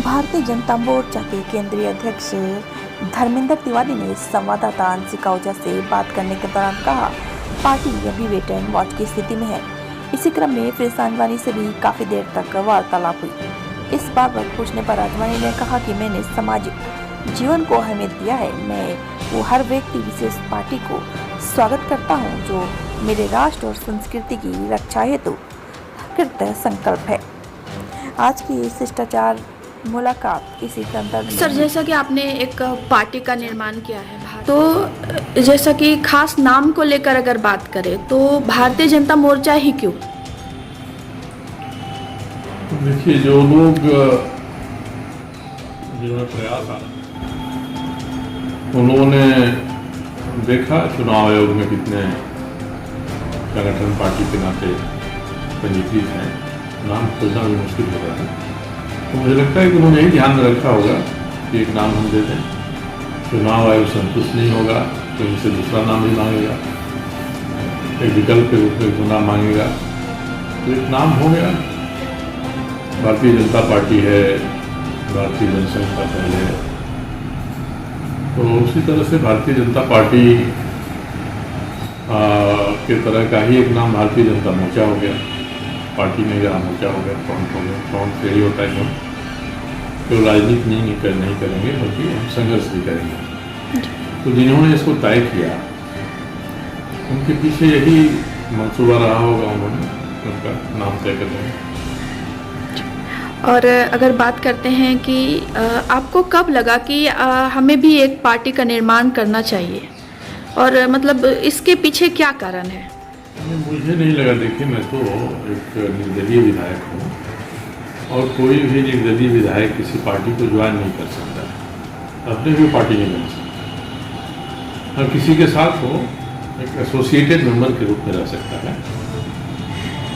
भारतीय जनता मोर्चा के केंद्रीय अध्यक्ष धर्मेंद्र तिवारी ने संवाददाता अंशिका ओझा से बात करने के दौरान कहा, पार्टी अभी वेट एंड वॉच की स्थिति में है। इसी क्रम में फिर आडवाणी से भी काफी देर तक वार्तालाप हुई। इस बाबत पूछने पर आडवाणी ने कहा कि मैंने सामाजिक जीवन को अहमियत दिया है। मैं वो हर व्यक्ति विशेष पार्टी को स्वागत करता हूँ जो मेरे राष्ट्र और संस्कृति की रक्षा हेतु कृत संकल्प है। आज की शिष्टाचार मुलाकात इसी संदर्भ में। सर, जैसा कि आपने एक पार्टी का निर्माण किया है, तो जैसा कि खास नाम को लेकर अगर बात करें तो भारतीय जनता मोर्चा ही क्यों? देखिए, जो लोग जिन्होंने प्रयास आना, उन्होंने देखा चुनाव आयोग में कितने संगठन पार्टी के नाते पंजीकृत हैं, नाम खोजना भी मुश्किल हो रहा है। तो मुझे लगता है कि उन्होंने यही ध्यान में रखा होगा कि एक नाम हम दे दें, चुनाव आयोग संतुष्ट नहीं होगा तो इनसे दूसरा नाम भी मांगेगा, एक विकल्प के रूप में नाम मांगेगा, तो एक नाम हो गया। भारतीय जनता पार्टी है, भारतीय जनसंघ का पहले, तो उसी तरह से भारतीय जनता पार्टी के तरह का ही एक नाम भारतीय जनता मोर्चा हो गया। पार्टी में जहाँ मोर्चा हो गया, फ्रंट हो गया। फ्रंट से ही होता है जो राजनीति नहीं करेंगे बल्कि हम संघर्ष भी करेंगे। तो जिन्होंने इसको तय किया उनके पीछे यही मंसूबा रहा होगा, उन्होंने उनका नाम तय कर देंगे। और अगर बात करते हैं कि आपको कब लगा कि हमें भी एक पार्टी का निर्माण करना चाहिए, और मतलब इसके पीछे क्या कारण है? मुझे नहीं लगा। देखिए, मैं तो एक निर्दलीय विधायक हूँ और कोई भी निर्दलीय विधायक किसी पार्टी को ज्वाइन नहीं कर सकता, अपने भी पार्टी नहीं बन सकता। और किसी के साथ हो एक एसोसिएटेड मेंबर के रूप में रह सकता है।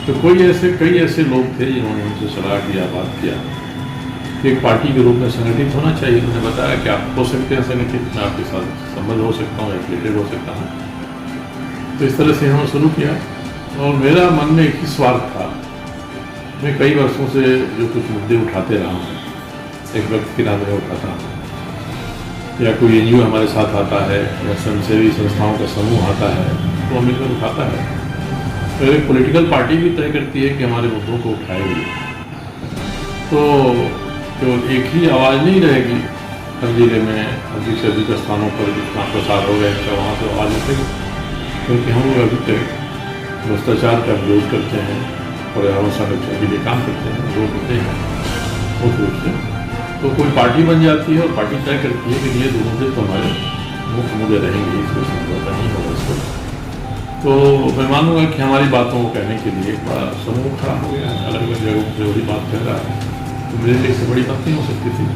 तो कई ऐसे लोग थे जिन्होंने उनसे सलाह किया, बात किया कि एक पार्टी के रूप में संगठित होना चाहिए। उन्होंने बताया कि आप हो सकते हैं संगठित, मैं आपके साथ संबंध हो सकता हूँ, एफिलिएटेड हो सकता हूँ। तो इस तरह से हमने शुरू किया और मेरा मन में एक ही स्वार्थ था। मैं कई वर्षों से जो कुछ मुद्दे उठाते रहा हूँ, एक व्यक्ति के नाते उठाता हूँ, या कोई एनजीओ हमारे साथ आता है या स्वयंसेवी संस्थाओं का समूह आता है तो हम मिलकर उठाता है। तो एक पॉलिटिकल पार्टी भी तय करती है कि हमारे मुद्दों को उठाएगी, तो केवल एक ही आवाज़ नहीं रहेगी। हर जिले में अधिक से अधिक स्थानों पर जितना प्रसार हो गया वहाँ से आवाज़ उठेगी, क्योंकि हम लोग अभी तक भ्रष्टाचार का विरोध करते हैं, पर्यावरण संरक्षण के लिए काम करते हैं, लोग होते हैं मुख्य रूप से। तो कोई पार्टी बन जाती है और पार्टी तय करती है कि ये दो मुद्दे तो हमारे मुख्य मुद्दे रहेंगे, इसको समझौता नहीं होगा इसको। तो मैं मानूंगा कि हमारी बातों को कहने के लिए एक बड़ा समूह खड़ा हो गया, अलग अलग जगहों से बड़ी बात कह रहा है, तो मेरे लिए इससे बड़ी बात नहीं हो सकती थी।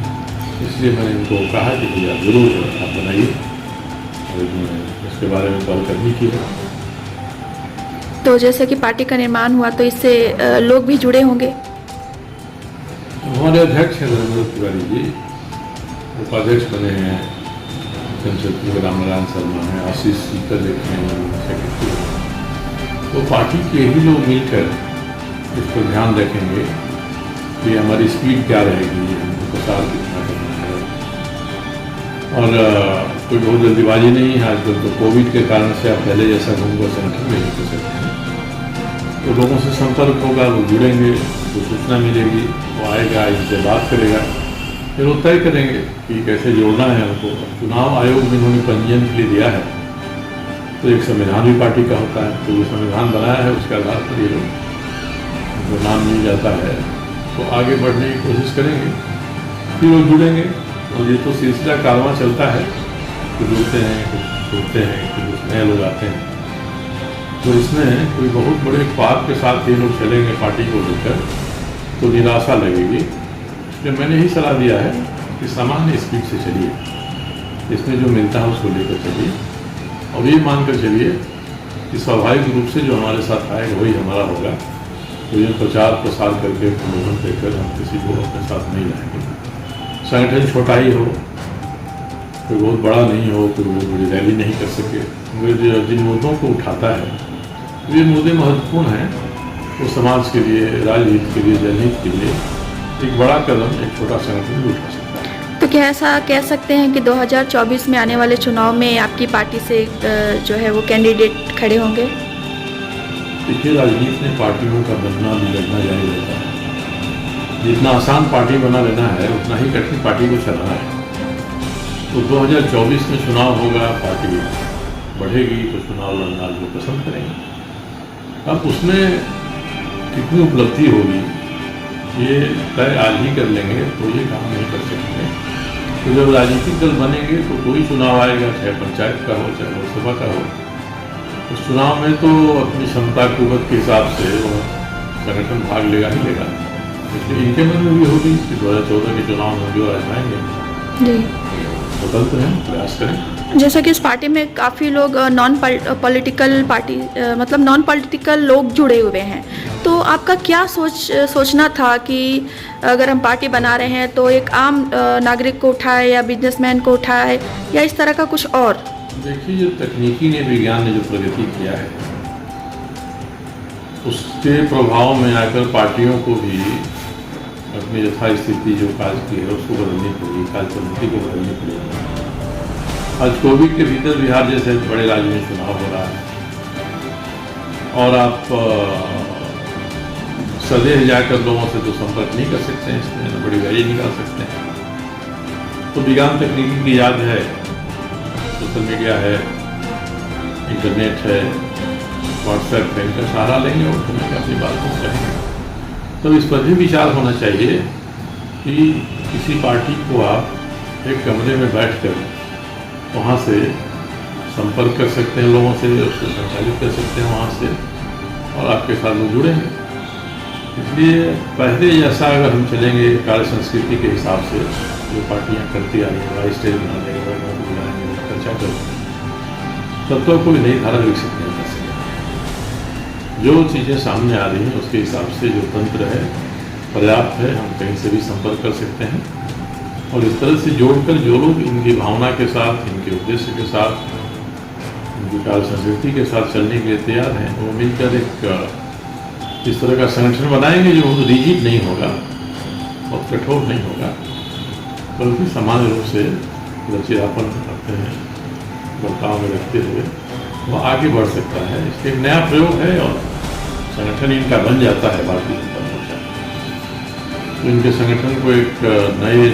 इसलिए मैंने इनको कहा कि भैया जरूर आप बनाइए, और इसके बारे में कॉल करनी की है। तो जैसे कि पार्टी का निर्माण हुआ तो इससे लोग भी जुड़े होंगे। हमारे अध्यक्ष हैं धर्मेंद्र तिवारी जी, उपाध्यक्ष बने हैं चंद्रशेखर रामनारायण शर्मा हैं, आशीष सीकर हैं, सेक्रेटरी हैं। तो पार्टी के ही लोग मिलकर इस पर ध्यान रखेंगे कि हमारी स्पीड क्या रहेगी, हमको प्रसार कितना करना है। और कोई बहुत जल्दीबाजी नहीं है। आजकल तो कोविड के कारण से आप पहले जैसा घूमकर संगठन में नहीं कर सकते हैं। तो लोगों से संपर्क होगा, वो जुड़ेंगे, तो सूचना मिलेगी, वो आएगा, इससे बात करेगा, फिर वो तय करेंगे कि कैसे जोड़ना है हमको। चुनाव आयोग में उन्होंने पंजीयन के लिए दिया है, तो एक संविधान भी पार्टी का होता है, तो जो संविधान बनाया है उसके आधार पर ये लोग जो नाम मिल जाता है तो आगे बढ़ने की कोशिश करेंगे, फिर वो जुड़ेंगे। और ये तो सिलसिला कारवां चलता है, कुछ जुड़ते हैं, कुछ छूटते हैं, कुछ नए लोग आते हैं। तो इसमें कोई बहुत बड़े ख्वाब के साथ ये लोग चलेंगे पार्टी को लेकर तो निराशा लगेगी। इसलिए मैंने ही सलाह दिया है कि सामान्य स्पीड से चलिए, इसमें जो मिलता है उसको लेकर चलिए, और ये मानकर चलिए कि स्वाभाविक रूप से जो हमारे साथ आएगा वही हमारा होगा। तो ये प्रचार प्रसार करके प्रलोभन देकर हम किसी को अपने साथ नहीं लाएंगे। संगठन छोटा ही हो, कोई बहुत बड़ा नहीं हो, कोई बहुत बड़ी रैली नहीं कर सके, मगर जिन मुद्दों को उठाता है ये मुद्दे महत्वपूर्ण हैं, वो समाज के लिए, राजनीति के लिए, जनहित के लिए एक बड़ा कदम एक छोटा संगठन भी उठा सकता है। तो क्या ऐसा कह सकते हैं कि 2024 में आने वाले चुनाव में आपकी पार्टी से जो है वो कैंडिडेट खड़े होंगे? देखिए, राजनीति में पार्टियों का बनना बिगड़ना जारी रहता है। जितना आसान पार्टी बना लेना है उतना ही कठिन पार्टी को चलाना है। तो 2024 में चुनाव होगा, पार्टी बढ़ेगी तो चुनाव लड़ना लोग पसंद करेंगे। अब उसमें कितनी उपलब्धि होगी ये तय आज ही कर लेंगे तो ये काम नहीं कर सकते। तो जब राजनीतिक दल बनेंगे तो कोई चुनाव आएगा, चाहे पंचायत का हो चाहे लोकसभा का हो, उस चुनाव में तो अपनी क्षमता कुवत के हिसाब से वो संगठन भाग लेगा ही लेगा। इसलिए इनके मन में भी होगी कि 2014 के चुनाव में जो आजमाएंगे जी, स्वतंत्र हैं, प्रयास करें। जैसा कि इस पार्टी में काफ़ी लोग नॉन पॉलिटिकल पार्टी मतलब नॉन पॉलिटिकल लोग जुड़े हुए हैं, तो आपका क्या सोचना था कि अगर हम पार्टी बना रहे हैं तो एक आम नागरिक को उठाए या बिजनेसमैन को उठाए या इस तरह का कुछ और? देखिए, जो तकनीकी ने विज्ञान ने जो प्रगति किया है उसके प्रभाव में आकर पार्टियों को भी अपनी यथास्थिति जो काज की है उसको बदलनी पड़ेगी, काज पद्धति को बदलनी पड़ेगी। आज कोविड के भीतर बिहार जैसे बड़े राज्य में चुनाव हो रहा है और आप सदैह जाकर लोगों से तो संपर्क नहीं कर सकते हैं, इसमें बड़ी वैली निकाल सकते हैं। तो विज्ञान तकनीकी की याद है, सोशल मीडिया है, इंटरनेट है, व्हाट्सएप है, इनका सहारा लेंगे और अपनी बात को कहेंगे। तो इस पर भी विचार होना चाहिए कि किसी पार्टी को आप एक कमरे में बैठकर वहाँ से संपर्क कर सकते हैं लोगों से, उसको संचालित कर सकते हैं वहाँ से और आपके साथ लोग जुड़ेंगे। इसलिए पहले जैसा अगर हम चलेंगे कार्य संस्कृति के हिसाब से जो पार्टियाँ करती आ रही हैं, स्टेज बना देंगे, बुलाएंगे, चर्चा करेंगे, तब तो कोई नई धारा विकसित नहीं कर सकेगा। जो चीज़ें सामने आ रही हैं उसके हिसाब से जो तंत्र है पर्याप्त है, हम कहीं से भी संपर्क कर सकते हैं और इस तरह से जोड़कर जो लोग इनकी भावना के साथ, इनके उद्देश्य के साथ, इनकी कार्य संस्कृति के साथ चलने के लिए तैयार हैं, वो मिलकर एक इस तरह का संगठन बनाएंगे जो बहुत रिजिड नहीं होगा, बहुत कठोर नहीं होगा, बल्कि सामान्य रूप से लचीलापन रखते हैं बर्ताव में रखते हुए वो आगे बढ़ सकता है। इसलिए एक नया प्रयोग है और संगठन इनका बन जाता है भारतीय जनता मोर्चा। तो इनके संगठन को एक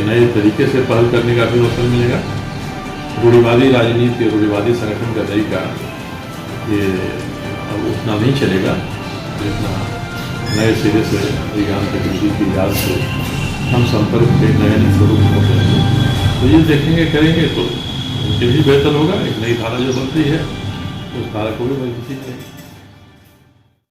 नए तरीके से पहल करने का भी अवसर मिलेगा। रूढ़िवादी राजनीति, रूढ़िवादी संगठन का तरीका ये अब उतना नहीं चलेगा जितना नए सिरे से विज्ञान तकनीकी की याद से हम संपर्क के नए स्वरूप होते हैं। तो ये देखेंगे करेंगे तो उनके भी बेहतर होगा। एक नई धारा जो बनती है उस धारा को भी मजबूती मिलेगी।